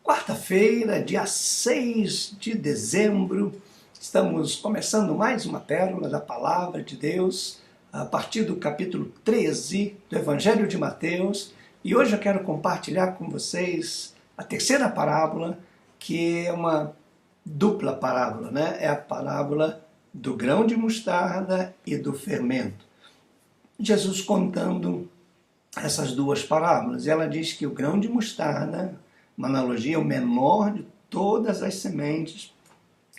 Quarta-feira, dia 6 de dezembro, estamos começando mais uma pérola da Palavra de Deus, a partir do capítulo 13 do Evangelho de Mateus, e hoje eu quero compartilhar com vocês a terceira parábola, que é uma dupla parábola, né? É a parábola do grão de mostarda e do fermento. Jesus contando essas duas parábolas, e ela diz que o grão de mostarda, uma analogia, o menor de todas as sementes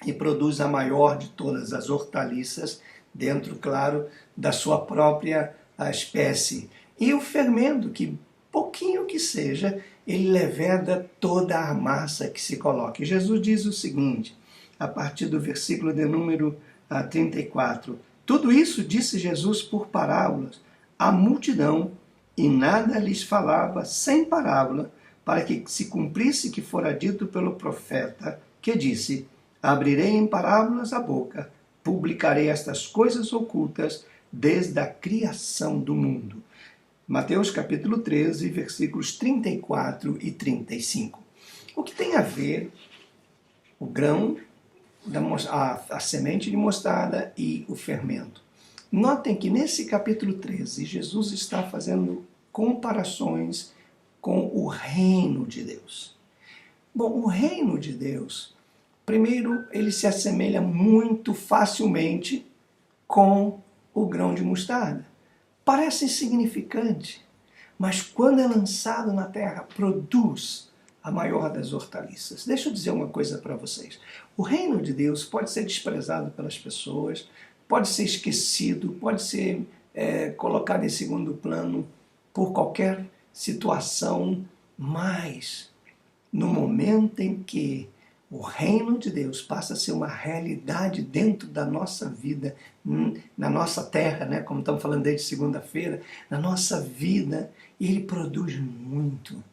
e produz a maior de todas as hortaliças dentro, claro, da sua própria espécie. E o fermento, que pouquinho que seja, ele leveda toda a massa que se coloca. E Jesus diz o seguinte, a partir do versículo de número 34, tudo isso disse Jesus por parábolas à multidão, e nada lhes falava sem parábola, para que se cumprisse que fora dito pelo profeta, que disse, abrirei em parábolas a boca, publicarei estas coisas ocultas desde a criação do mundo. Mateus capítulo 13, versículos 34 e 35. O que tem a ver o grão, a semente de mostarda e o fermento? Notem que nesse capítulo 13, Jesus está fazendo comparações com o reino de Deus. Bom, o reino de Deus, primeiro, ele se assemelha muito facilmente com o grão de mostarda. Parece insignificante, mas quando é lançado na terra, produz a maior das hortaliças. Deixa eu dizer uma coisa para vocês. O reino de Deus pode ser desprezado pelas pessoas, pode ser esquecido, pode ser colocado em segundo plano por qualquer situação, mas no momento em que o reino de Deus passa a ser uma realidade dentro da nossa vida, na nossa terra, né, como estamos falando desde segunda-feira, na nossa vida, ele produz muito.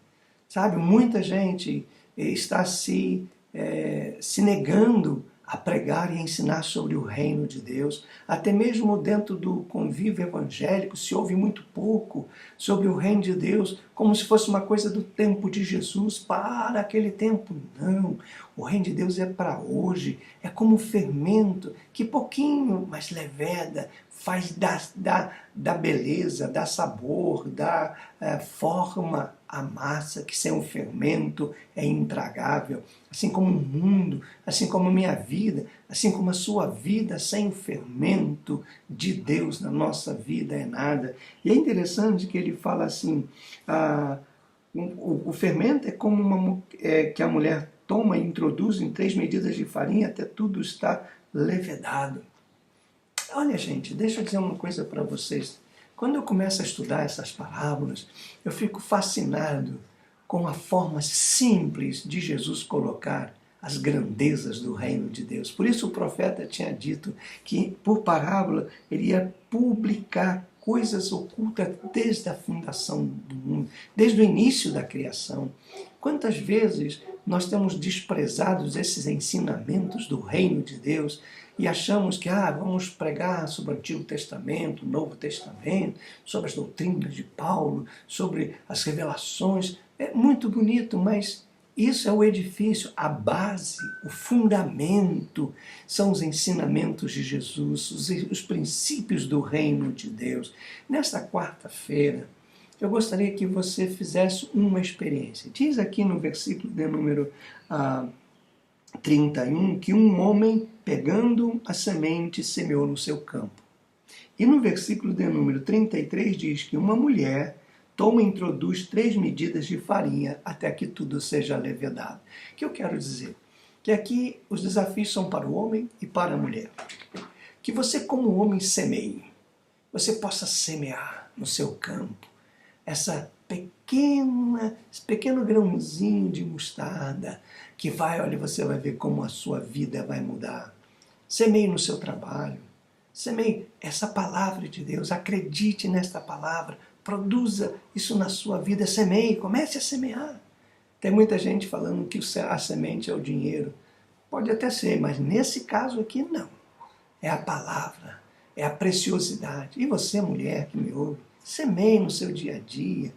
Sabe, muita gente está se negando a pregar e ensinar sobre o reino de Deus. Até mesmo dentro do convívio evangélico se ouve muito pouco sobre o reino de Deus, como se fosse uma coisa do tempo de Jesus para aquele tempo. Não, o reino de Deus é para hoje, é como um fermento que pouquinho, mas leveda, faz da beleza, dá sabor, dá forma a massa, que sem o fermento é intragável. Assim como o mundo, assim como a minha vida, assim como a sua vida sem o fermento de Deus na nossa vida é nada. E é interessante que ele fala assim, o fermento é como que a mulher toma e introduz em 3 medidas de farinha até tudo está levedado. Olha, gente, deixa eu dizer uma coisa para vocês. Quando eu começo a estudar essas parábolas, eu fico fascinado com a forma simples de Jesus colocar as grandezas do reino de Deus. Por isso o profeta tinha dito que, por parábola, ele ia publicar coisas ocultas desde a fundação do mundo, desde o início da criação. Quantas vezes nós temos desprezado esses ensinamentos do reino de Deus e achamos que vamos pregar sobre o Antigo Testamento, o Novo Testamento, sobre as doutrinas de Paulo, sobre as revelações. É muito bonito, mas isso é o edifício, a base, o fundamento, são os ensinamentos de Jesus, os princípios do reino de Deus. Nesta quarta-feira, eu gostaria que você fizesse uma experiência. Diz aqui no versículo de número 31 que um homem, pegando a semente, semeou no seu campo. E no versículo de número 33 diz que uma mulher toma e introduz 3 medidas de farinha até que tudo seja levedado. O que eu quero dizer? Que aqui os desafios são para o homem e para a mulher. Que você, como homem, semeie. Você possa semear no seu campo esse pequeno grãozinho de mostarda que olha, você vai ver como a sua vida vai mudar. Semeie no seu trabalho. Semeie essa palavra de Deus. Acredite nesta palavra. Produza isso na sua vida, semeie, comece a semear. Tem muita gente falando que a semente é o dinheiro. Pode até ser, mas nesse caso aqui não. É a palavra, é a preciosidade. E você, mulher que me ouve, semeie no seu dia a dia,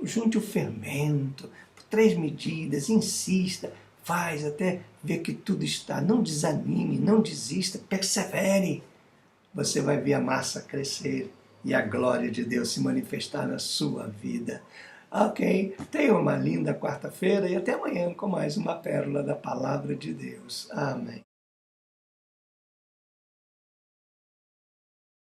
junte o fermento, 3 medidas, insista, faz até ver que tudo está. Não desanime, não desista, persevere. Você vai ver a massa crescer e a glória de Deus se manifestar na sua vida. Ok, tenha uma linda quarta-feira e até amanhã com mais uma pérola da Palavra de Deus. Amém.